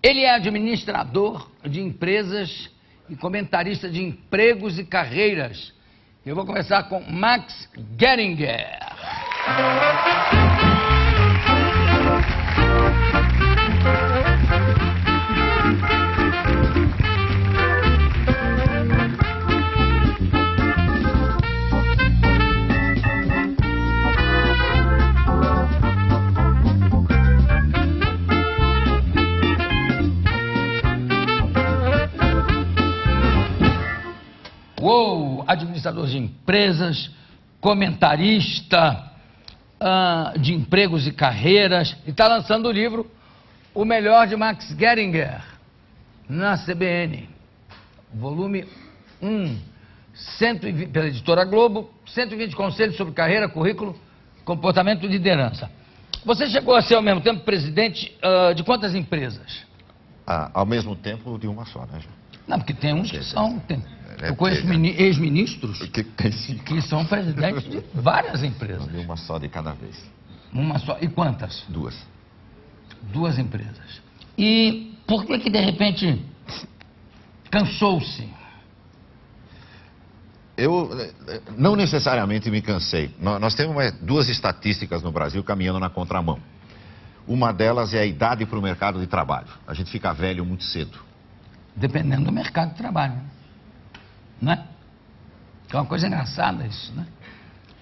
Ele é administrador de empresas e comentarista de empregos e carreiras. Eu vou começar com Max Geringer. Uou, administrador de empresas, comentarista de empregos e carreiras, e está lançando o livro O Melhor de Max Geringer, na CBN, volume 1, 120, pela editora Globo, 120 conselhos sobre carreira, currículo, comportamento e liderança. Você chegou a ser ao mesmo tempo presidente de quantas empresas? Ao mesmo tempo de uma só, né, João? Não, porque tem uns que são... Eu conheço ex-ministros que são presidentes de várias empresas. Não, uma só de cada vez. Uma só. E quantas? Duas. Duas empresas. E por que de repente cansou-se? Eu não necessariamente me cansei. Nós temos duas estatísticas no Brasil caminhando na contramão. Uma delas é a idade para o mercado de trabalho. A gente fica velho muito cedo. Dependendo do mercado de trabalho, né? É uma coisa engraçada isso, né?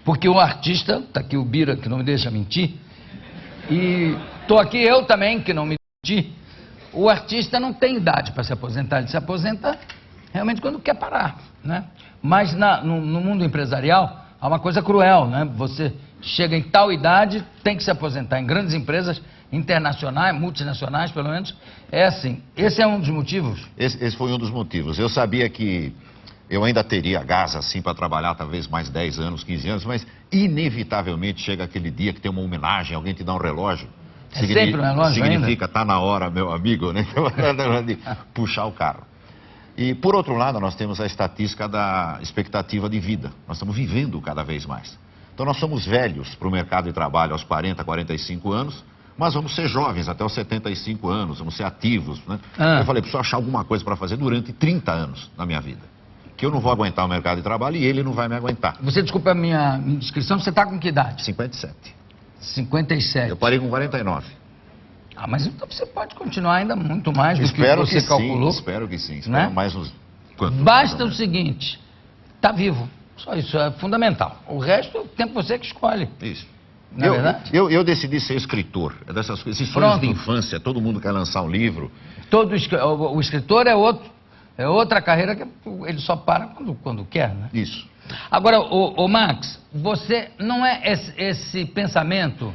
Porque o artista, tá aqui o Bira, que não me deixa mentir, e tô aqui eu também, que não me menti, o artista não tem idade para se aposentar, ele se aposenta realmente quando quer parar, né? Mas no mundo empresarial há uma coisa cruel, né? Você chega em tal idade, tem que se aposentar. Em grandes empresas internacionais, multinacionais pelo menos, é assim. Esse é um dos motivos? Esse foi um dos motivos. Eu sabia que eu ainda teria gás assim para trabalhar talvez mais 10 anos, 15 anos, mas inevitavelmente chega aquele dia que tem uma homenagem, alguém te dá um relógio. Sempre um relógio significa, tá na hora, meu amigo, né? De puxar o carro. E, por outro lado, nós temos a estatística da expectativa de vida. Nós estamos vivendo cada vez mais. Então, nós somos velhos para o mercado de trabalho aos 40, 45 anos, mas vamos ser jovens até os 75 anos, vamos ser ativos, né? Eu falei, preciso achar alguma coisa para fazer durante 30 anos na minha vida. Que eu não vou aguentar o mercado de trabalho e ele não vai me aguentar. Você, desculpa a minha indiscrição, você está com que idade? 57. 57. Eu parei com 49. Ah, mas então você pode continuar ainda muito mais do que você calculou. Espero que sim. Espero, né? Mais uns... Basta o seguinte, tá vivo. Só isso é fundamental. O resto, o tempo você que escolhe. Isso. Não é verdade? Eu decidi ser escritor. É dessas coisas. Esses sonhos de infância, todo mundo quer lançar um livro. O escritor é outra carreira que ele só para quando quer, né? Isso. Agora, Max, você não é esse pensamento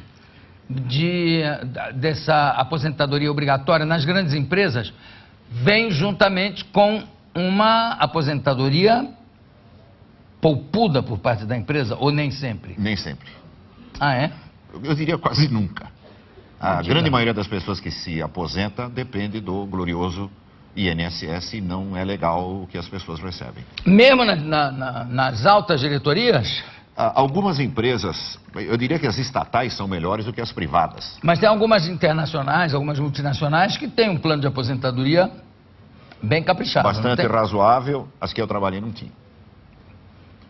dessa aposentadoria obrigatória nas grandes empresas vem juntamente com uma aposentadoria poupuda por parte da empresa, ou nem sempre? Nem sempre. Ah, é? Eu diria quase nunca. A grande maioria das pessoas que se aposenta depende do glorioso INSS e não é legal o que as pessoas recebem. Mesmo nas altas diretorias? Algumas empresas, eu diria que as estatais são melhores do que as privadas. Mas tem algumas internacionais, algumas multinacionais que têm um plano de aposentadoria bem caprichado. Bastante razoável, as que eu trabalhei não tinham.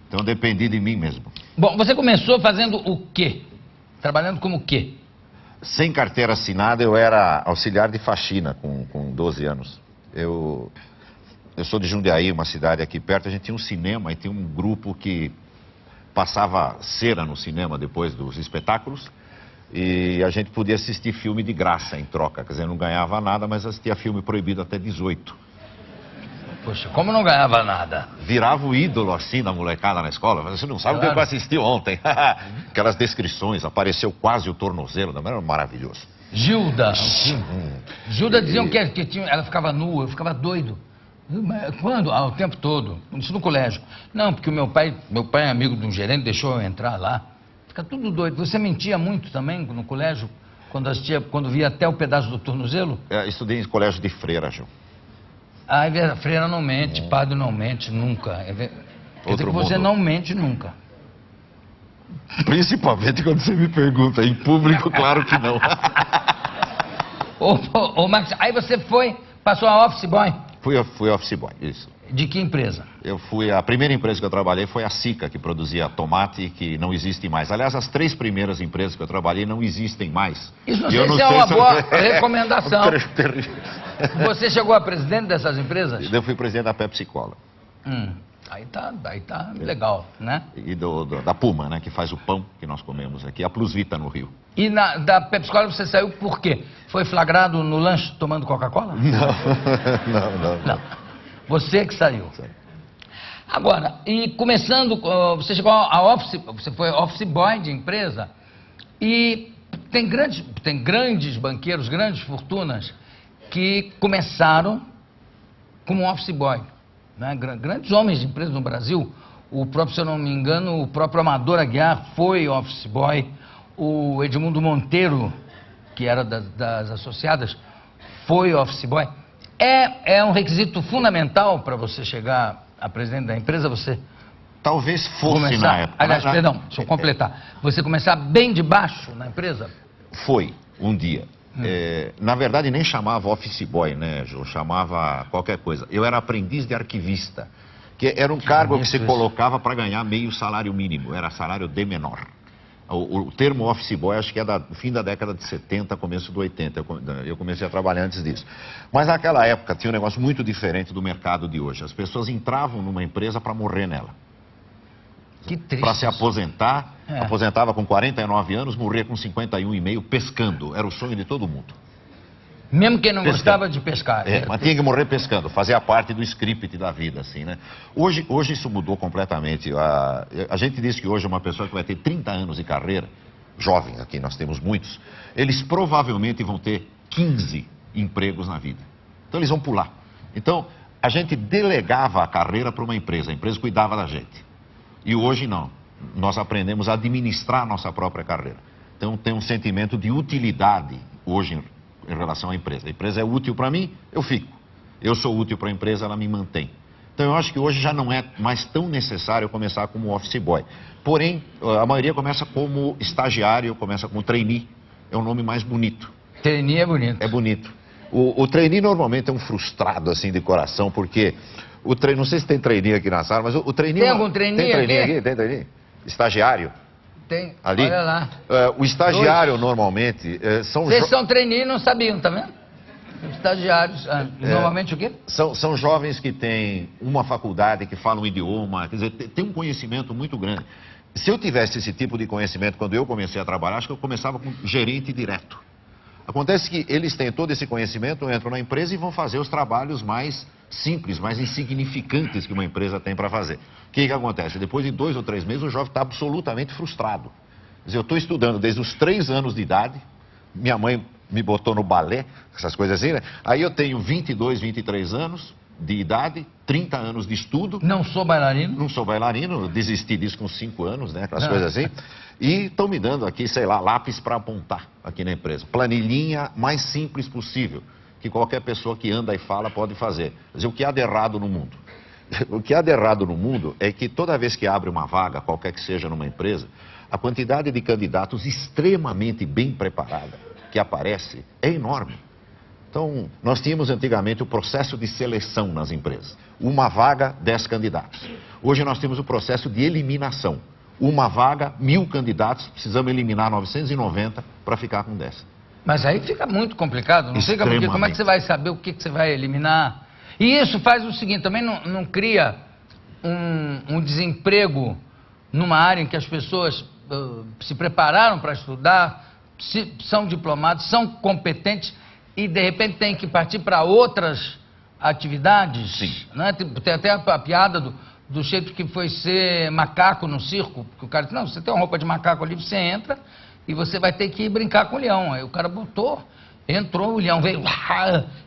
Então dependi de mim mesmo. Bom, você começou fazendo o quê? Trabalhando como o quê? Sem carteira assinada, eu era auxiliar de faxina com 12 anos. Eu sou de Jundiaí, uma cidade aqui perto, a gente tinha um cinema e tinha um grupo que passava cera no cinema depois dos espetáculos e a gente podia assistir filme de graça em troca, quer dizer, não ganhava nada, mas assistia filme proibido até 18. Poxa, como não ganhava nada? Virava o ídolo assim da molecada na escola, você não sabe o que eu assisti ontem. Aquelas descrições, apareceu quase o tornozelo, era maravilhoso. Gilda. Gilda diziam que ela ficava nua, eu ficava doido. Quando? O tempo todo. Isso no colégio. Não, porque o meu pai é amigo de um gerente, deixou eu entrar lá. Fica tudo doido. Você mentia muito também no colégio, quando via até o pedaço do tornozelo? Estudei em colégio de freira, Gil. Ah, é verdade. Freira não mente, padre não mente nunca. Quer dizer que você não mente nunca. Principalmente quando você me pergunta em público, claro que não. Ô, Max, aí você passou a office boy? Fui office boy, isso. De que empresa? A primeira empresa que eu trabalhei foi a Sica, que produzia tomate, que não existe mais. Aliás, as 3 primeiras empresas que eu trabalhei não existem mais. Isso não sei se é uma boa recomendação. Você chegou a presidente dessas empresas? Eu fui presidente da Pepsi Cola. Aí tá legal, né? E da Puma, né, que faz o pão que nós comemos aqui, a Plus Vita no Rio. E da Pepsi Cola você saiu por quê? Foi flagrado no lanche tomando Coca-Cola? Não. Você que saiu. Agora, e começando, você chegou a office, você foi office boy de empresa, e tem grandes banqueiros, grandes fortunas, que começaram como office boy, né? Grandes homens de empresa no Brasil. O próprio, se eu não me engano, o próprio Amador Aguiar foi office boy, o Edmundo Monteiro, que era das associadas, foi office boy. É um requisito fundamental para você chegar a presidente da empresa, você... Talvez fosse na época. Aliás, perdão, deixa eu completar. Você começar bem de baixo na empresa? Foi, um dia. Na verdade, nem chamava office boy, né, Jô? Chamava qualquer coisa. Eu era aprendiz de arquivista, que era um cargo que se colocava para ganhar meio salário mínimo, era salário de menor. O termo office boy acho que é do fim da década de 70, começo do 80. Eu comecei a trabalhar antes disso. Mas naquela época tinha um negócio muito diferente do mercado de hoje. As pessoas entravam numa empresa para morrer nela. Que triste. Para se aposentar, aposentava com 49 anos, morria com 51,5 pescando. Era o sonho de todo mundo. Mesmo quem não gostava de pescar. Mas tinha que morrer pescando, fazia parte do script da vida, assim, né? Hoje isso mudou completamente. A gente diz que hoje uma pessoa que vai ter 30 anos de carreira, jovem aqui, nós temos muitos, eles provavelmente vão ter 15 empregos na vida. Então eles vão pular. Então, a gente delegava a carreira para uma empresa, a empresa cuidava da gente. E hoje não. Nós aprendemos a administrar a nossa própria carreira. Então tem um sentimento de utilidade hoje em relação à empresa. A empresa é útil para mim, eu fico. Eu sou útil para a empresa, ela me mantém. Então eu acho que hoje já não é mais tão necessário começar como office boy. Porém, a maioria começa como estagiário, começa como trainee. É um nome mais bonito. Trainee é bonito. É bonito. O trainee normalmente é um frustrado assim de coração, porque não sei se tem trainee aqui na sala, mas o trainee... Tem algum trainee Tem trainee aqui? Tem trainee? Estagiário? Tem, ali? Olha lá. O estagiário, normalmente, são... Vocês são trainee e não sabiam, tá vendo? Estagiários, normalmente o quê? São jovens que têm uma faculdade, que falam um idioma, quer dizer, tem um conhecimento muito grande. Se eu tivesse esse tipo de conhecimento quando eu comecei a trabalhar, acho que eu começava com gerente direto. Acontece que eles têm todo esse conhecimento, entram na empresa e vão fazer os trabalhos mais simples, mais insignificantes que uma empresa tem para fazer. O que acontece? Depois de 2 ou 3 meses, o jovem está absolutamente frustrado. Quer dizer, eu estou estudando desde os 3 anos de idade, minha mãe me botou no balé, essas coisas assim, né? Aí eu tenho 22, 23 anos de idade, 30 anos de estudo. Não sou bailarino? Não sou bailarino, desisti disso com 5 anos, né? Aquelas coisas assim. E estão me dando aqui, sei lá, lápis para apontar aqui na empresa. Planilhinha mais simples possível, que qualquer pessoa que anda e fala pode fazer. Quer dizer, o que há de errado no mundo? O que há de errado no mundo é que toda vez que abre uma vaga, qualquer que seja numa empresa, a quantidade de candidatos extremamente bem preparada que aparece é enorme. Então, nós tínhamos antigamente o processo de seleção nas empresas. Uma vaga, 10 candidatos. Hoje nós temos o processo de eliminação. Uma vaga, 1000 candidatos, precisamos eliminar 990 para ficar com 10. Mas aí fica muito complicado, não fica? Porque como é que você vai saber o que você vai eliminar? E isso faz o seguinte, também não cria um desemprego numa área em que as pessoas se prepararam para estudar, são diplomados, são competentes e de repente tem que partir para outras atividades? Sim. Né? Tem até a piada do jeito que foi ser macaco no circo, porque o cara disse, não, você tem uma roupa de macaco ali, você entra e você vai ter que ir brincar com o leão. Aí o cara botou, entrou, o leão veio,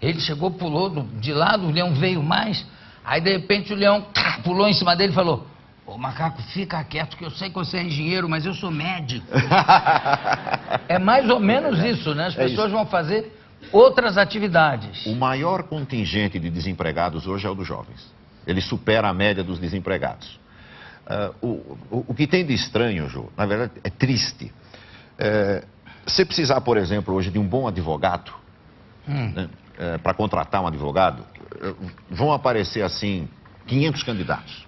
ele chegou, pulou de lado, o leão veio mais, aí de repente o leão pulou em cima dele e falou, ô macaco, fica quieto que eu sei que você é engenheiro, mas eu sou médico. É mais ou menos isso, né? As pessoas vão fazer outras atividades. O maior contingente de desempregados hoje é o dos jovens. Ele supera a média dos desempregados. O que tem de estranho, Jô, na verdade, é triste. Se precisar, por exemplo, hoje de um bom advogado, né, para contratar um advogado, vão aparecer assim 500 candidatos.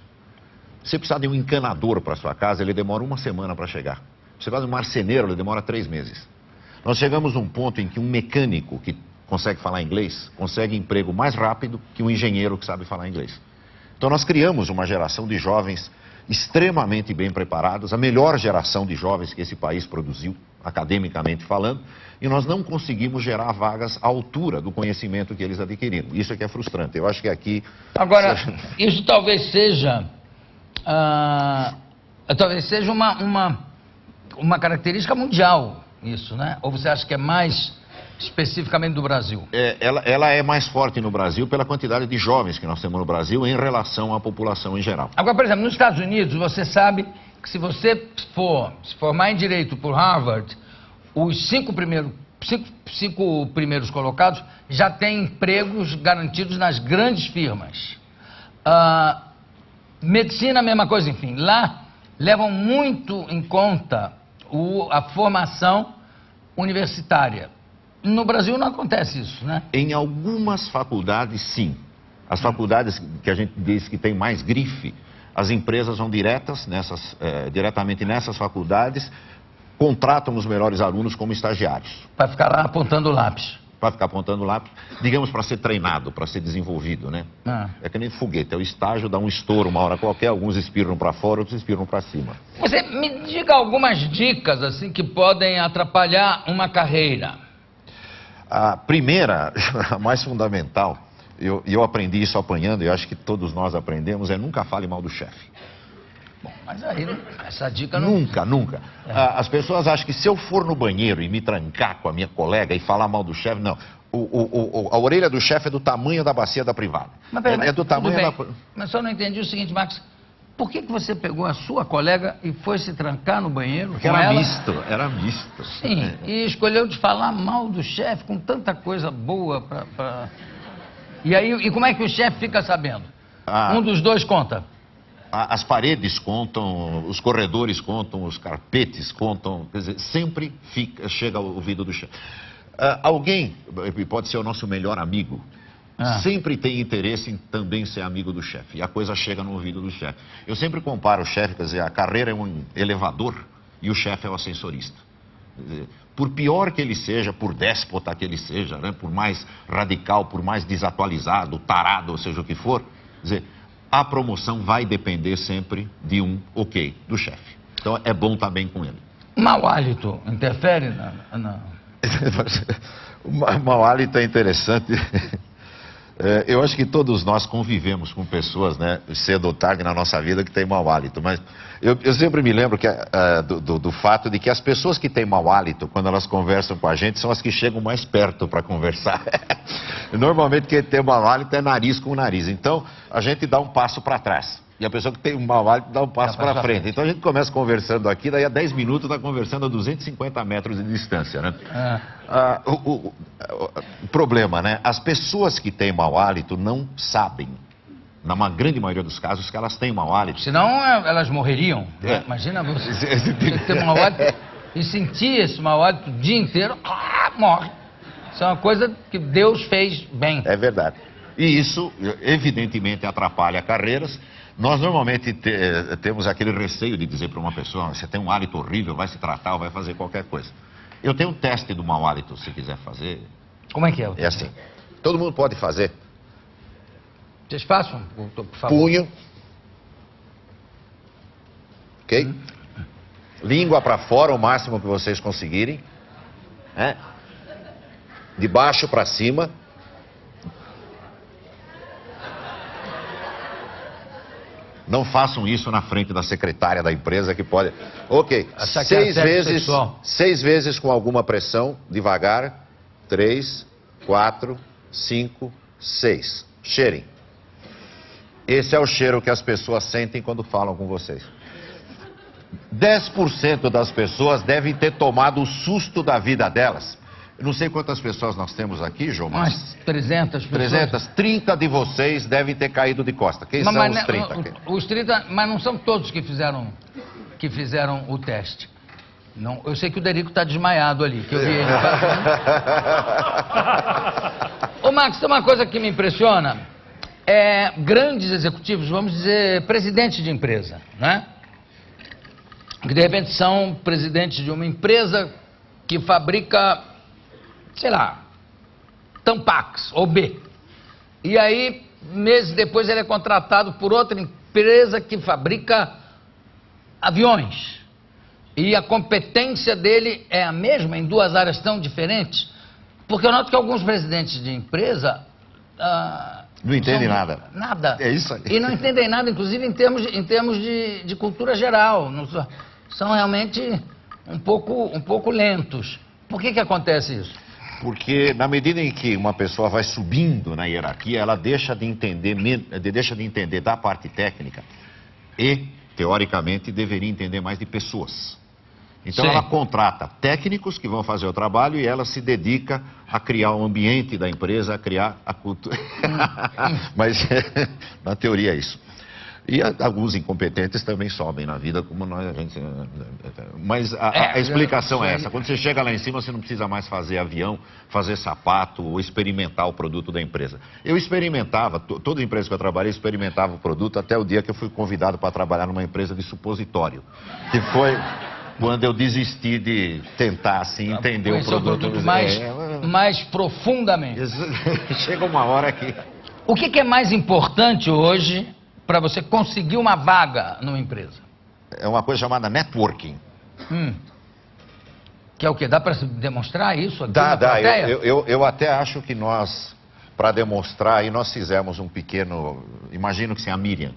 Você precisa de um encanador para sua casa, ele demora 1 semana para chegar. Você vai de um marceneiro, ele demora 3 meses. Nós chegamos num ponto em que um mecânico que consegue falar inglês consegue emprego mais rápido que um engenheiro que sabe falar inglês. Então nós criamos uma geração de jovens extremamente bem preparados, a melhor geração de jovens que esse país produziu, academicamente falando, e nós não conseguimos gerar vagas à altura do conhecimento que eles adquiriram. Isso é que é frustrante. Eu acho que aqui... Agora, isso talvez seja uma característica mundial, isso, né? Ou você acha que é mais especificamente do Brasil? Ela é mais forte no Brasil pela quantidade de jovens que nós temos no Brasil em relação à população em geral. Agora, por exemplo, nos Estados Unidos, você sabe que se você se formar em Direito por Harvard, os cinco primeiros colocados já têm empregos garantidos nas grandes firmas. Medicina, a mesma coisa, enfim. Lá levam muito em conta a formação universitária. No Brasil não acontece isso, né? Em algumas faculdades, sim. As faculdades que a gente diz que tem mais grife, as empresas vão diretamente nessas faculdades, contratam os melhores alunos como estagiários. Para ficar lá apontando o lápis. Para ficar apontando lápis, digamos, para ser treinado, para ser desenvolvido, né? É que nem foguete, é o estágio, dá um estouro uma hora qualquer, alguns espirram para fora, outros espirram para cima. Você me diga algumas dicas, assim, que podem atrapalhar uma carreira. A primeira, a mais fundamental, eu aprendi isso apanhando, e acho que todos nós aprendemos, é nunca fale mal do chefe. Bom, mas aí essa dica não... Nunca. As pessoas acham que se eu for no banheiro e me trancar com a minha colega e falar mal do chefe, não. A orelha do chefe é do tamanho da bacia da privada. Mas, é do tamanho da... Mas só não entendi o seguinte, Max. Por que você pegou a sua colega e foi se trancar no banheiro com ela? Era misto. Sim, e escolheu de falar mal do chefe com tanta coisa boa pra... E aí, e como é que o chefe fica sabendo? Um dos dois conta? As paredes contam, os corredores contam, os carpetes contam, quer dizer, sempre chega ao ouvido do chefe. Alguém, pode ser o nosso melhor amigo, sempre tem interesse em também ser amigo do chefe. E a coisa chega no ouvido do chefe. Eu sempre comparo o chefe, quer dizer, a carreira é um elevador e o chefe é o ascensorista. Quer dizer, por pior que ele seja, por déspota que ele seja, né, por mais radical, por mais desatualizado, tarado, ou seja o que for, quer dizer, a promoção vai depender sempre de do chefe. Então é bom estar bem com ele. Mau hálito interfere O mau hálito é interessante. Eu acho que todos nós convivemos com pessoas, né, cedo ou tarde na nossa vida, que têm mau hálito. Mas eu sempre me lembro do fato de que as pessoas que têm mau hálito, quando elas conversam com a gente, são as que chegam mais perto para conversar. Normalmente quem tem mau hálito é nariz com nariz. Então a gente dá um passo para trás. E a pessoa que tem um mau hálito dá um passo para frente. Então a gente começa conversando aqui, daí a 10 minutos está conversando a 250 metros de distância, né? O problema, né? As pessoas que têm mau hálito não sabem, na grande maioria dos casos, que elas têm mau hálito. Senão elas morreriam. Né? Imagina você ter mau hálito e sentir esse mau hálito o dia inteiro, morre. Isso é uma coisa que Deus fez bem. É verdade. E isso, evidentemente, atrapalha carreiras. Nós normalmente temos aquele receio de dizer para uma pessoa: você tem um hálito horrível, vai se tratar ou vai fazer qualquer coisa. Eu tenho um teste do mau hálito, se quiser fazer. Como é que é? É assim, todo mundo pode fazer. Vocês façam, por favor. Punho. Ok? Língua para fora, o máximo que vocês conseguirem. De baixo para cima. Não façam isso na frente da secretária da empresa que pode... Ok, 6 vezes com alguma pressão, devagar. 3, 4, 5, 6. Cheirem. Esse é o cheiro que as pessoas sentem quando falam com vocês. 10% das pessoas devem ter tomado o susto da vida delas. Eu não sei quantas pessoas nós temos aqui, João, mas... Umas 300 pessoas. 300. 30 de vocês devem ter caído de costa. Quem são os 30? Os 30, mas não são todos que fizeram o teste. Não, eu sei que o Derico está desmaiado ali, que eu vi ele. Ô, Max, tem uma coisa que me impressiona. Grandes executivos, vamos dizer, presidentes de empresa, né? Que de repente são presidentes de uma empresa que fabrica, sei lá, Tampax ou B. E aí, meses depois, ele é contratado por outra empresa que fabrica aviões. E a competência dele é a mesma em duas áreas tão diferentes. Porque eu noto que alguns presidentes de empresa... não entendem nada. Nada. É isso aí. E não entendem nada, inclusive em termos de cultura geral. São realmente um pouco lentos. Por que acontece isso? Porque na medida em que uma pessoa vai subindo na hierarquia, ela deixa de entender da parte técnica e, teoricamente, deveria entender mais de pessoas. Então, ela contrata técnicos que vão fazer o trabalho e ela se dedica a criar o ambiente da empresa, a criar a cultura. Mas, na teoria, é isso. E alguns incompetentes também sobem na vida, como nós, Mas a explicação é essa. Quando você chega lá em cima, você não precisa mais fazer avião, fazer sapato ou experimentar o produto da empresa. Eu experimentava, toda empresa que eu trabalhei experimentava o produto até o dia que eu fui convidado para trabalhar numa empresa de supositório. Que foi quando eu desisti de tentar, assim, entender o produto mais profundamente. Chega uma hora que... O que é mais importante hoje para você conseguir uma vaga numa empresa? É uma coisa chamada networking. Que é o quê? Dá para demonstrar isso aqui na plateia? Eu até acho que nós, para demonstrar, aí nós fizemos um pequeno... Imagino que sim, a Miriam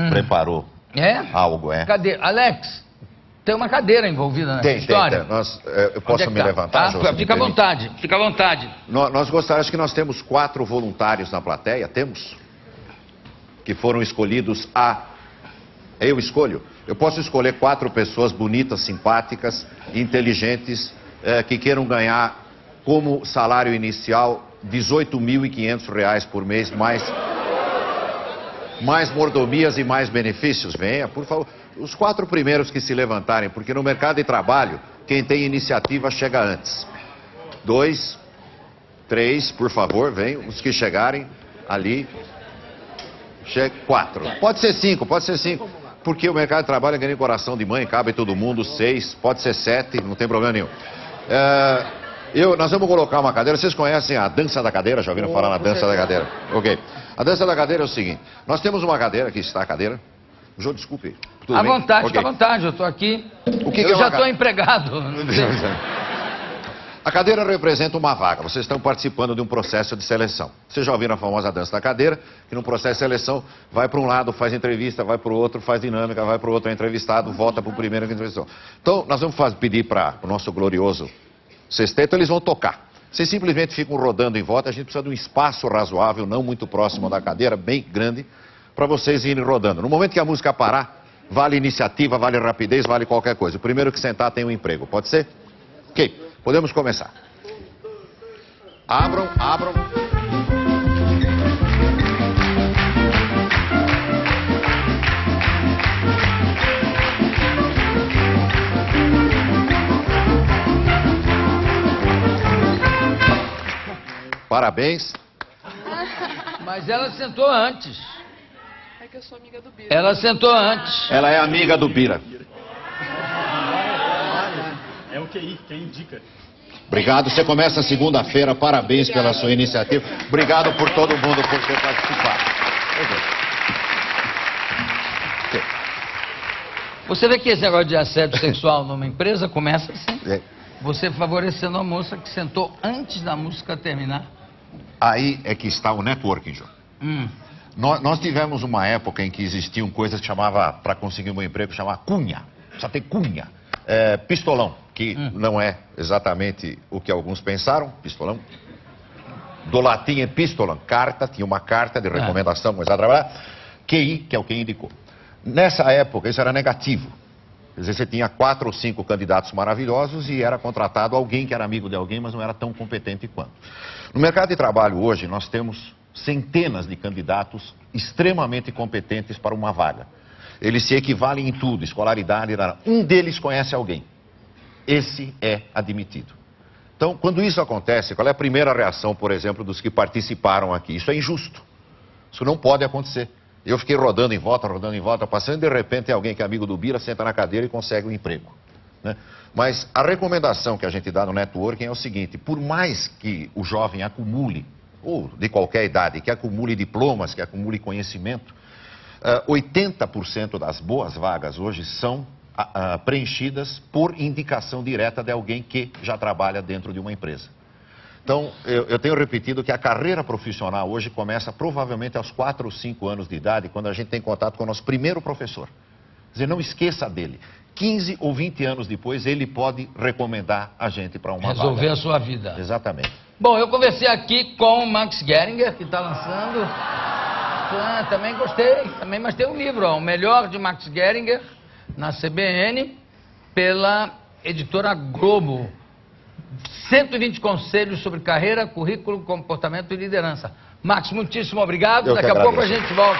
preparou algo. Cadê? Alex, tem uma cadeira envolvida nessa história? Tem. Eu posso me levantar? Fica à vontade, fica à vontade. Nós gostaríamos que nós temos 4 voluntários na plateia, temos? Que foram escolhidos eu escolho. Eu posso escolher 4 pessoas bonitas, simpáticas, inteligentes, que queiram ganhar como salário inicial R$18.500 por mês, mais mordomias e mais benefícios. Venha, por favor. Os 4 primeiros que se levantarem, porque no mercado de trabalho, quem tem iniciativa chega antes. 2, 3, por favor, venham. Os que chegarem ali... 4. Pode ser 5, porque o mercado de trabalho é ganha coração de mãe, cabe todo mundo. 6, pode ser 7, não tem problema nenhum. Nós vamos colocar uma cadeira. Vocês conhecem a dança da cadeira? Já ouviram falar na dança da cadeira? Ok. A dança da cadeira é o seguinte: nós temos uma cadeira, aqui está a cadeira. Jô, desculpe. À vontade, fica à vontade, eu estou aqui. Eu já estou empregado. A cadeira representa uma vaga. Vocês estão participando de um processo de seleção. Vocês já ouviram a famosa dança da cadeira, que no processo de seleção vai para um lado, faz entrevista, vai para o outro, faz dinâmica, vai para o outro, é entrevistado, volta para o primeiro que entrevistou. Então, nós vamos pedir para o nosso glorioso sexteto, eles vão tocar. Vocês simplesmente ficam rodando em volta, a gente precisa de um espaço razoável, não muito próximo da cadeira, bem grande, para vocês irem rodando. No momento que a música parar, vale iniciativa, vale rapidez, vale qualquer coisa. O primeiro que sentar tem um emprego, pode ser? Ok. Podemos começar. Abram. Parabéns. Mas ela sentou antes. É que eu sou amiga do Bira. Ela sentou antes. Ela é amiga do Bira. É o QI, quem indica. Obrigado, você começa segunda-feira, parabéns pela sua iniciativa. Obrigado por todo mundo por ter participado. Okay. Você vê que esse negócio de assédio sexual numa empresa começa assim. Você favorecendo a moça que sentou antes da música terminar. Aí é que está o networking, João. Nós tivemos uma época em que existiam coisas que chamava, para conseguir um emprego, chamava cunha. Só tem cunha. Pistolão, que não é exatamente o que alguns pensaram, pistolão. Do latim epistolam, carta, tinha uma carta de recomendação, começar a trabalhar. QI, que é o que indicou. Nessa época, isso era negativo. Quer dizer, você tinha 4 ou 5 candidatos maravilhosos e era contratado alguém que era amigo de alguém, mas não era tão competente quanto. No mercado de trabalho hoje, nós temos centenas de candidatos extremamente competentes para uma vaga. Eles se equivalem em tudo, escolaridade, um deles conhece alguém. esse é admitido. Então, quando isso acontece, qual é a primeira reação, por exemplo, dos que participaram aqui? Isso é injusto. Isso não pode acontecer. Eu fiquei rodando em volta, passando, e de repente alguém que é amigo do Bira senta na cadeira e consegue um emprego, né? Mas a recomendação que a gente dá no networking é o seguinte: por mais que o jovem acumule, ou de qualquer idade, que acumule diplomas, que acumule conhecimento, 80% das boas vagas hoje são preenchidas por indicação direta de alguém que já trabalha dentro de uma empresa. Então, eu tenho repetido que a carreira profissional hoje começa provavelmente aos 4 ou 5 anos de idade, quando a gente tem contato com o nosso primeiro professor. Quer dizer, não esqueça dele. 15 ou 20 anos depois, ele pode recomendar a gente para uma Resolver vaga. a sua vida. Exatamente. Bom, eu conversei aqui com o Max Geringer, que está lançando. Também gostei, mas tem um livro, ó, O Melhor de Max Geringer, na CBN, pela editora Globo. 120 conselhos sobre carreira, currículo, comportamento e liderança. Max, muitíssimo obrigado. Daqui a pouco a gente volta.